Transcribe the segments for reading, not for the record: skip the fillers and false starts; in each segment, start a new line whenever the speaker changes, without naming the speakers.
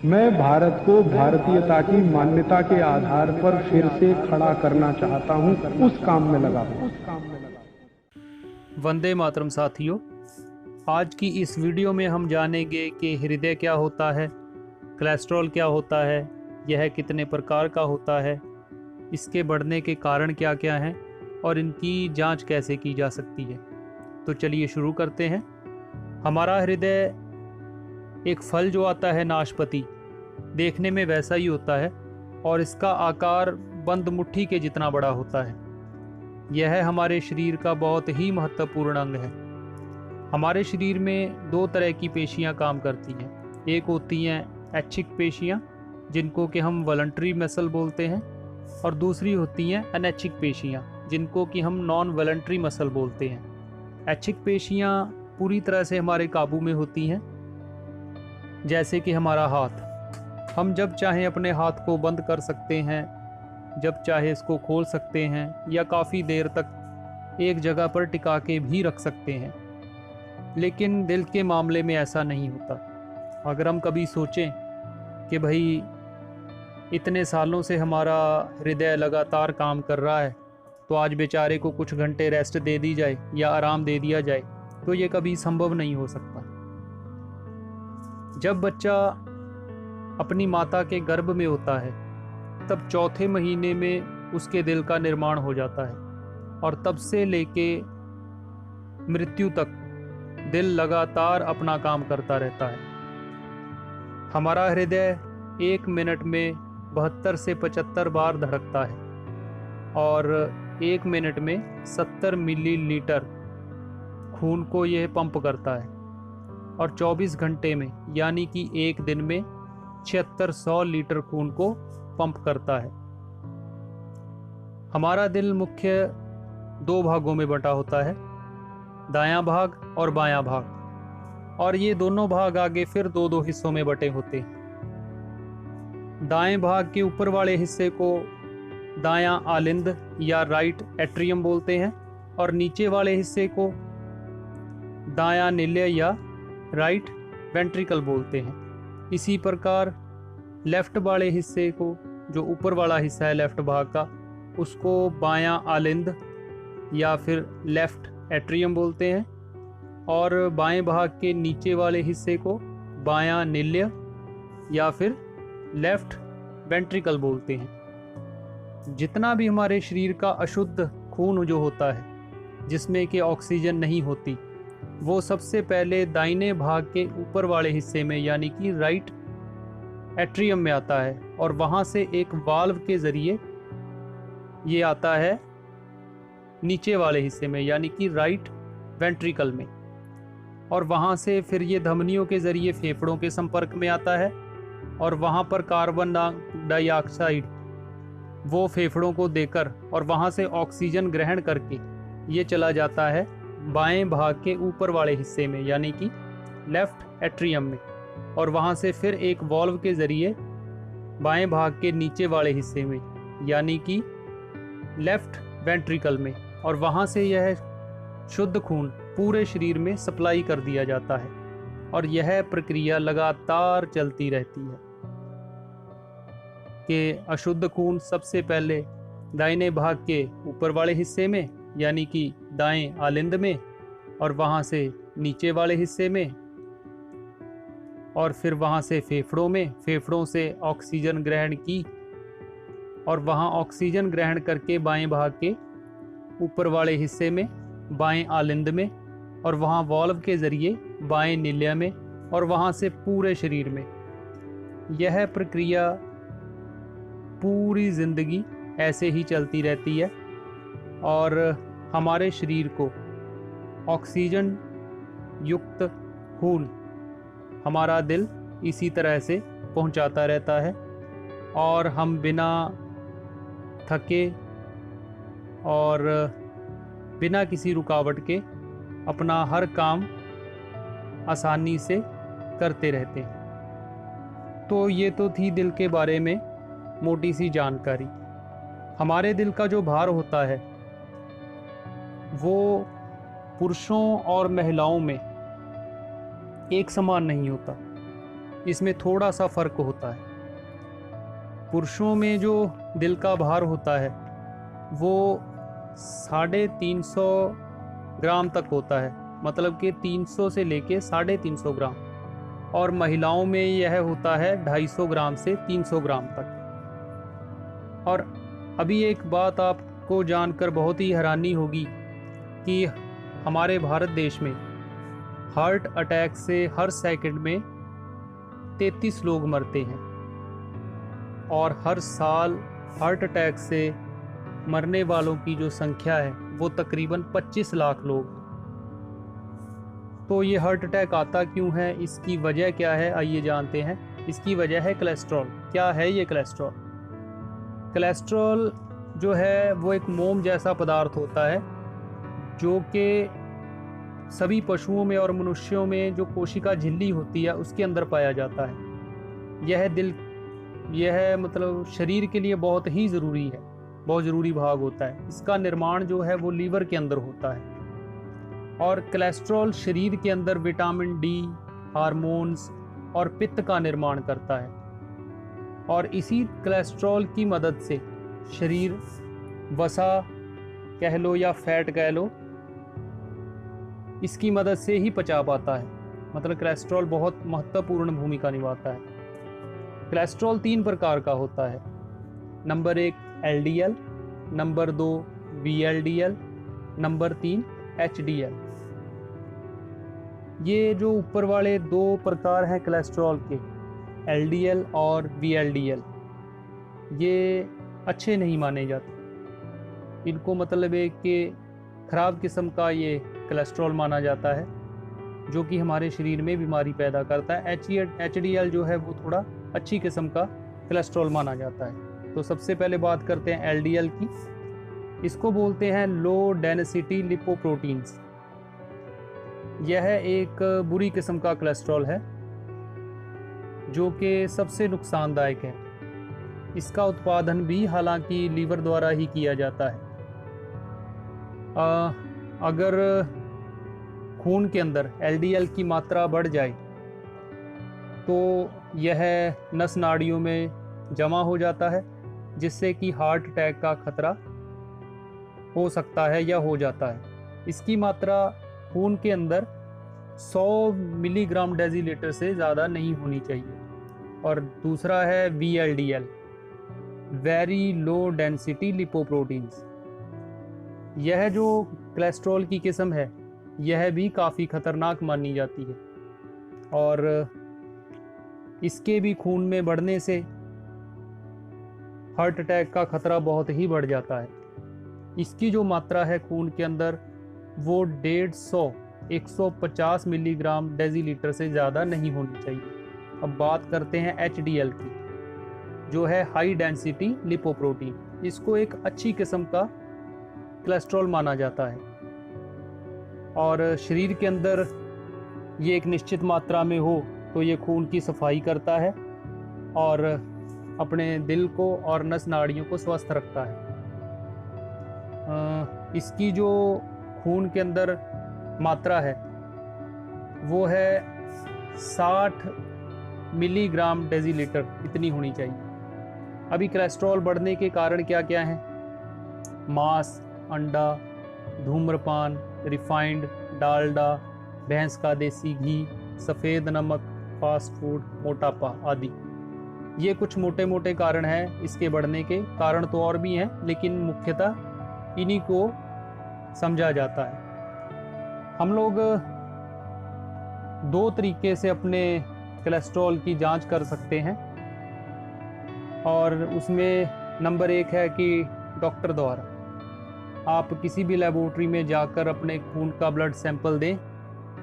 मैं भारत को भारतीयता की मान्यता के आधार पर फिर से खड़ा करना चाहता हूं, उस काम में लगा हूं।
वंदे मातरम साथियों, आज की इस वीडियो में हम जानेंगे कि हृदय क्या होता है, कोलेस्ट्रॉल क्या होता है, यह कितने प्रकार का होता है, इसके बढ़ने के कारण क्या क्या हैं और इनकी जांच कैसे की जा सकती है। तो चलिए शुरू करते हैं। हमारा हृदय एक फल जो आता है नाशपाती, देखने में वैसा ही होता है और इसका आकार बंद मुट्ठी के जितना बड़ा होता है। यह हमारे शरीर का बहुत ही महत्वपूर्ण अंग है। हमारे शरीर में दो तरह की पेशियां काम करती हैं। एक होती हैं ऐच्छिक पेशियां, जिनको कि हम वॉलंटरी मसल बोलते हैं, और दूसरी होती हैं अनैच्छिक पेशियां, जिनको कि हम नॉन वॉलंटरी मसल बोलते हैं। ऐच्छिक पेशियां पूरी तरह से हमारे काबू में होती हैं, जैसे कि हमारा हाथ। हम जब चाहें अपने हाथ को बंद कर सकते हैं, जब चाहे इसको खोल सकते हैं, या काफ़ी देर तक एक जगह पर टिका के भी रख सकते हैं। लेकिन दिल के मामले में ऐसा नहीं होता। अगर हम कभी सोचें कि भाई इतने सालों से हमारा हृदय लगातार काम कर रहा है, तो आज बेचारे को कुछ घंटे रेस्ट दे दी जाए या आराम दे दिया जाए, तो ये कभी संभव नहीं हो सकता। जब बच्चा अपनी माता के गर्भ में होता है, तब चौथे महीने में उसके दिल का निर्माण हो जाता है, और तब से लेके मृत्यु तक दिल लगातार अपना काम करता रहता है। हमारा हृदय 1 मिनट में 72 से 75 बार धड़कता है और 1 मिनट में 70 मिलीलीटर खून को यह पंप करता है, और 24 घंटे में यानी कि एक दिन में 7600 लीटर खून को पंप करता है। हमारा दिल मुख्य 2 भागों में बंटा होता है, दायां भाग और बायां भाग, और ये दोनों भाग आगे फिर 2-2 हिस्सों में बटे होते हैं। दाएं भाग के ऊपर वाले हिस्से को दायां आलिंद या राइट एट्रियम बोलते हैं, और नीचे वाले हिस्से को दायां निलय या राइट वेंट्रिकल बोलते हैं। इसी प्रकार लेफ्ट वाले हिस्से को, जो ऊपर वाला हिस्सा है लेफ्ट भाग का, उसको बायां आलिंद या फिर लेफ्ट एट्रियम बोलते हैं, और बाएं भाग के नीचे वाले हिस्से को बायां निलय या फिर लेफ्ट वेंट्रिकल बोलते हैं। जितना भी हमारे शरीर का अशुद्ध खून जो होता है, जिसमें कि ऑक्सीजन नहीं होती, वो सबसे पहले दाहिने भाग के ऊपर वाले हिस्से में यानी कि राइट एट्रियम में आता है, और वहाँ से एक वाल्व के ज़रिए ये आता है नीचे वाले हिस्से में यानी कि राइट वेंट्रिकल में, और वहाँ से फिर ये धमनियों के ज़रिए फेफड़ों के संपर्क में आता है, और वहाँ पर कार्बन डाइऑक्साइड वो फेफड़ों को देकर और वहाँ से ऑक्सीजन ग्रहण करके ये चला जाता है बाएं भाग के ऊपर वाले हिस्से में यानी कि लेफ्ट एट्रियम में, और वहाँ से फिर एक वाल्व के ज़रिए बाएं भाग के नीचे वाले हिस्से में यानी कि लेफ्ट वेंट्रिकल में, और वहाँ से यह शुद्ध खून पूरे शरीर में सप्लाई कर दिया जाता है, और यह प्रक्रिया लगातार चलती रहती है कि अशुद्ध खून सबसे पहले दाहिने भाग के ऊपर वाले हिस्से में यानी कि दाएं आलिंद में, और वहाँ से नीचे वाले हिस्से में, और फिर वहाँ से फेफड़ों में, फेफड़ों से ऑक्सीजन ग्रहण की, और वहाँ ऑक्सीजन ग्रहण करके बाएं भाग के ऊपर वाले हिस्से में बाएं आलिंद में, और वहाँ वाल्व के ज़रिए बाएं निलय में, और वहाँ से पूरे शरीर में। यह प्रक्रिया पूरी ज़िंदगी ऐसे ही चलती रहती है, और हमारे शरीर को ऑक्सीजन युक्त खून हमारा दिल इसी तरह से पहुंचाता रहता है, और हम बिना थके और बिना किसी रुकावट के अपना हर काम आसानी से करते रहते हैं। तो ये तो थी दिल के बारे में मोटी सी जानकारी। हमारे दिल का जो भार होता है वो पुरुषों और महिलाओं में एक समान नहीं होता। इसमें थोड़ा सा फर्क होता है। पुरुषों में जो दिल का भार होता है वो 350 ग्राम तक होता है, मतलब कि 300 से लेके 350 ग्राम, और महिलाओं में यह होता है 250 ग्राम से 300 ग्राम तक। और अभी एक बात आपको जानकर बहुत ही हैरानी होगी कि हमारे भारत देश में हार्ट अटैक से हर सेकंड में 33 लोग मरते हैं, और हर साल हार्ट अटैक से मरने वालों की जो संख्या है वो तकरीबन 25 लाख लोग। तो ये हार्ट अटैक आता क्यों है, इसकी वजह क्या है, आइए जानते हैं। इसकी वजह है कोलेस्ट्रॉल। क्या है ये कोलेस्ट्रॉल? कोलेस्ट्रॉल जो है वो एक मोम जैसा पदार्थ होता है जो कि सभी पशुओं में और मनुष्यों में जो कोशिका झिल्ली होती है उसके अंदर पाया जाता है। यह मतलब शरीर के लिए बहुत ही ज़रूरी है, बहुत ज़रूरी भाग होता है। इसका निर्माण जो है वो लीवर के अंदर होता है। और कोलेस्ट्रॉल शरीर के अंदर विटामिन डी, हार्मोन्स और पित्त का निर्माण करता है, और इसी कोलेस्ट्रॉल की मदद से शरीर वसा कह लो या फैट कह लो, इसकी मदद से ही पचा पाता है। मतलब कोलेस्ट्रॉल बहुत महत्वपूर्ण भूमिका निभाता है। कोलेस्ट्रॉल 3 प्रकार का होता है। Number 1 LDL, number 2 VLDL, number 3 HDL। ये जो ऊपर वाले 2 प्रकार हैं कोलेस्ट्रॉल के, LDL और VLDL, ये अच्छे नहीं माने जाते। इनको मतलब है कि ख़राब किस्म का ये कोलेस्ट्रॉल माना जाता है, जो कि हमारे शरीर में बीमारी पैदा करता है। HDL जो है वो थोड़ा अच्छी किस्म का कोलेस्ट्रॉल माना जाता है। तो सबसे पहले बात करते हैं LDL की। इसको बोलते हैं लो डेंसिटी लिपोप्रोटीन्स। यह एक बुरी किस्म का कोलेस्ट्रॉल है जो कि सबसे नुकसानदायक है। इसका उत्पादन भी हालांकि लीवर द्वारा ही किया जाता है। अगर खून के अंदर LDL की मात्रा बढ़ जाए तो यह नस नाड़ियों में जमा हो जाता है, जिससे कि हार्ट अटैक का खतरा हो सकता है या हो जाता है। इसकी मात्रा खून के अंदर 100 मिलीग्राम डेसीलीटर से ज़्यादा नहीं होनी चाहिए। और दूसरा है VLDL, very low density lipoproteins. यह जो कोलेस्ट्रॉल की किस्म है यह भी काफ़ी ख़तरनाक मानी जाती है, और इसके भी खून में बढ़ने से हार्ट अटैक का खतरा बहुत ही बढ़ जाता है। इसकी जो मात्रा है खून के अंदर वो 150 मिलीग्राम डेसीलीटर से ज़्यादा नहीं होनी चाहिए। अब बात करते हैं HDL की, जो है हाई डेंसिटी लिपोप्रोटीन। इसको एक अच्छी किस्म का कोलेस्ट्रॉल माना जाता है, और शरीर के अंदर ये एक निश्चित मात्रा में हो तो ये खून की सफाई करता है और अपने दिल को और नस नाड़ियों को स्वस्थ रखता है। इसकी जो खून के अंदर मात्रा है वो है 60 मिलीग्राम डेसीलीटर, इतनी होनी चाहिए। अभी कोलेस्ट्रॉल बढ़ने के कारण क्या क्या हैं? मांस, अंडा, धूम्रपान, रिफाइंड डालडा, भैंस का देसी घी, सफ़ेद नमक, फास्ट फूड, मोटापा आदि। ये कुछ मोटे मोटे कारण हैं इसके बढ़ने के। कारण तो और भी हैं, लेकिन मुख्यतः इन्हीं को समझा जाता है। हम लोग 2 तरीके से अपने कोलेस्ट्रॉल की जांच कर सकते हैं, और उसमें नंबर 1 है कि डॉक्टर द्वारा आप किसी भी लेबोरेटरी में जाकर अपने खून का ब्लड सैंपल दें,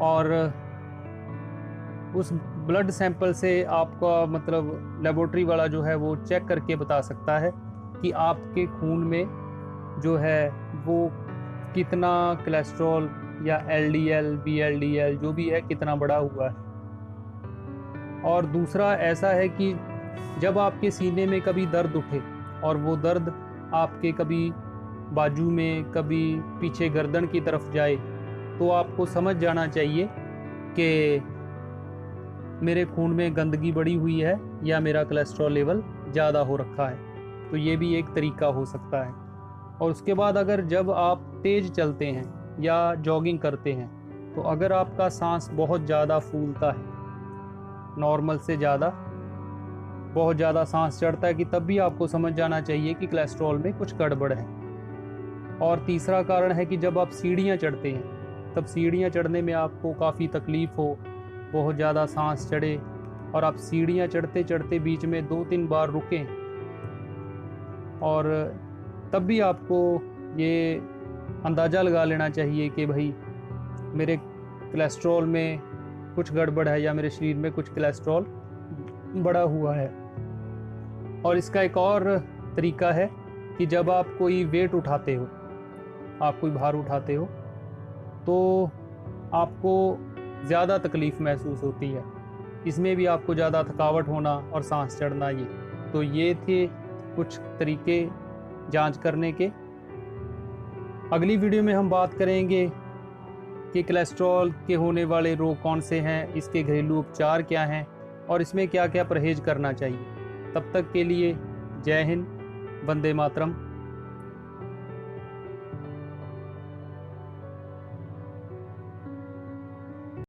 और उस ब्लड सैंपल से आपका मतलब लेबोरेटरी वाला जो है वो चेक करके बता सकता है कि आपके खून में जो है वो कितना कोलेस्ट्रॉल या LDL, VLDL जो भी है कितना बढ़ा हुआ है। और दूसरा ऐसा है कि जब आपके सीने में कभी दर्द उठे और वो दर्द आपके कभी बाजू में, कभी पीछे गर्दन की तरफ जाए, तो आपको समझ जाना चाहिए कि मेरे खून में गंदगी बढ़ी हुई है या मेरा कोलेस्ट्रॉल लेवल ज़्यादा हो रखा है। तो ये भी एक तरीका हो सकता है। और उसके बाद अगर जब आप तेज़ चलते हैं या जॉगिंग करते हैं तो अगर आपका सांस बहुत ज़्यादा फूलता है, नॉर्मल से ज़्यादा बहुत ज़्यादा सांस चढ़ता है, कि तब भी आपको समझ जाना चाहिए कि कोलेस्ट्रॉल में कुछ गड़बड़ है। और तीसरा कारण है कि जब आप सीढ़ियाँ चढ़ते हैं तब सीढ़ियाँ चढ़ने में आपको काफ़ी तकलीफ़ हो, बहुत ज़्यादा सांस चढ़े और आप सीढ़ियाँ चढ़ते चढ़ते बीच में 2-3 बार रुकें, और तब भी आपको ये अंदाज़ा लगा लेना चाहिए कि भाई मेरे कोलेस्ट्रॉल में कुछ गड़बड़ है या मेरे शरीर में कुछ कोलेस्ट्रॉल बढ़ा हुआ है। और इसका एक और तरीका है कि जब आप कोई वेट उठाते हो, आप कोई भार उठाते हो, तो आपको ज़्यादा तकलीफ़ महसूस होती है। इसमें भी आपको ज़्यादा थकावट होना और सांस चढ़ना। ये थे कुछ तरीके जांच करने के। अगली वीडियो में हम बात करेंगे कि कोलेस्ट्रॉल के होने वाले रोग कौन से हैं, इसके घरेलू उपचार क्या हैं और इसमें क्या क्या परहेज़ करना चाहिए। तब तक के लिए जय हिंद, वंदे मातरम।